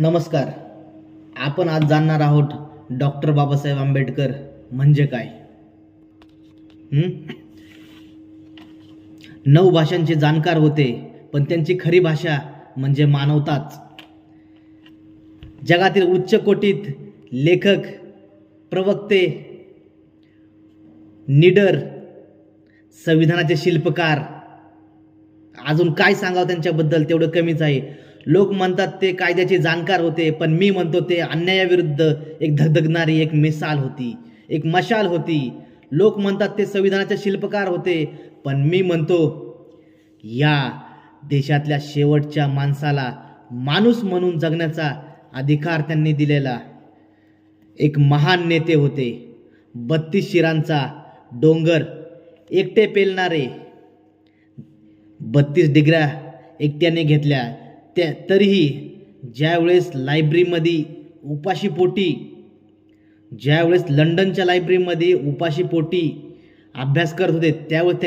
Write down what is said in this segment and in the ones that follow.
नमस्कार. आपण आज जाणणार आहोत डॉक्टर बाबासाहेब आंबेडकर म्हणजे काय. 9 भाषांचे जाणकार होते, पण त्यांची खरी भाषा म्हणजे मानवताच. जगातील उच्च कोटीत लेखक, प्रवक्ते, निडर, संविधानाचे शिल्पकार, अजून काय सांगावं त्यांच्याबद्दल, तेवढं कमीच आहे. लोक म्हणतात ते कायद्याचे जाणकार होते, पण मी म्हणतो ते अन्यायाविरुद्ध एक धगधगणारी एक मिसाल होती, एक मशाल होती. लोक म्हणतात ते संविधानाचे शिल्पकार होते, पण मी म्हणतो या देशातल्या शेवटच्या माणसाला माणूस म्हणून जगण्याचा अधिकार त्यांनी दिलेला एक महान नेते होते. 32 शिरांचा डोंगर एकटे पेलणारे, 32 डिग्र्या एकट्याने घेतल्या, तरीही ज्यावेळेस लायब्ररीमध्ये उपाशीपोटी, ज्यावेळेस लंडनच्या लायब्ररीमध्ये उपाशीपोटी अभ्यास करत होते, त्यावेळेस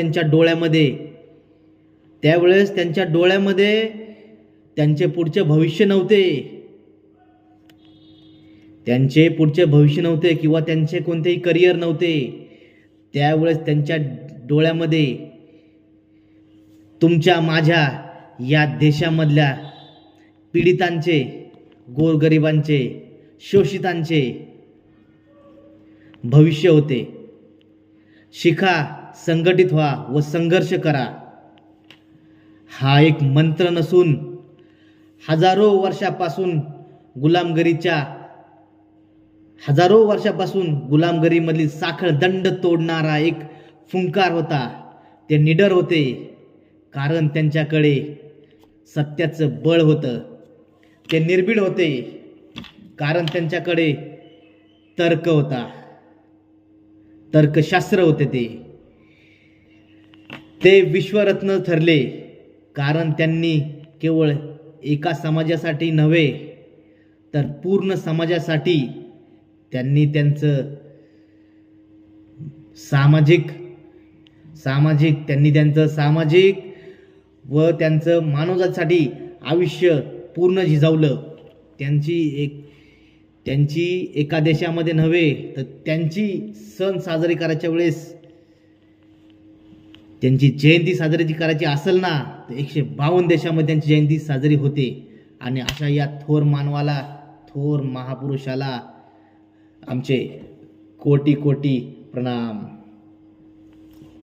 त्यांच्या डोळ्यामध्ये त्यांचे पुढचे भविष्य नव्हते. त्यांचे पुढचे भविष्य नव्हते किंवा त्यांचे कोणतेही करिअर नव्हते. त्यावेळेस त्यांच्या डोळ्यामध्ये तुमच्या माझ्या या देशामधल्या पीडितांचे, गोरगरिबांचे, शोषितांचे भविष्य होते. शिका, संघटित व्हा व संघर्ष करा हा एक मंत्र नसून हजारो वर्षापासून गुलामगिरीमधली साखळ दंड तोडणारा एक फुंकार होता. ते निडर होते कारण त्यांच्याकडे सत्याचं बळ होतं. ते निर्भीड होते कारण त्यांच्याकडे तर्क होता, तर्कशास्त्र होते. ते विश्वरत्न ठरले कारण त्यांनी केवळ एका समाजासाठी नव्हे तर पूर्ण समाजासाठी त्यांनी त्यांचं सामाजिक व त्यांचं मानवजातीसाठी आयुष्य पूर्ण झिजावलं. त्यांची एका देशामध्ये नव्हे तर त्यांची सण साजरे करायच्या वेळेस, त्यांची जयंती साजरी करायची असेल ना, तर 152 देशामध्ये त्यांची जयंती साजरी होते. आणि अशा या थोर मानवाला, थोर महापुरुषाला आमचे कोटी कोटी प्रणाम.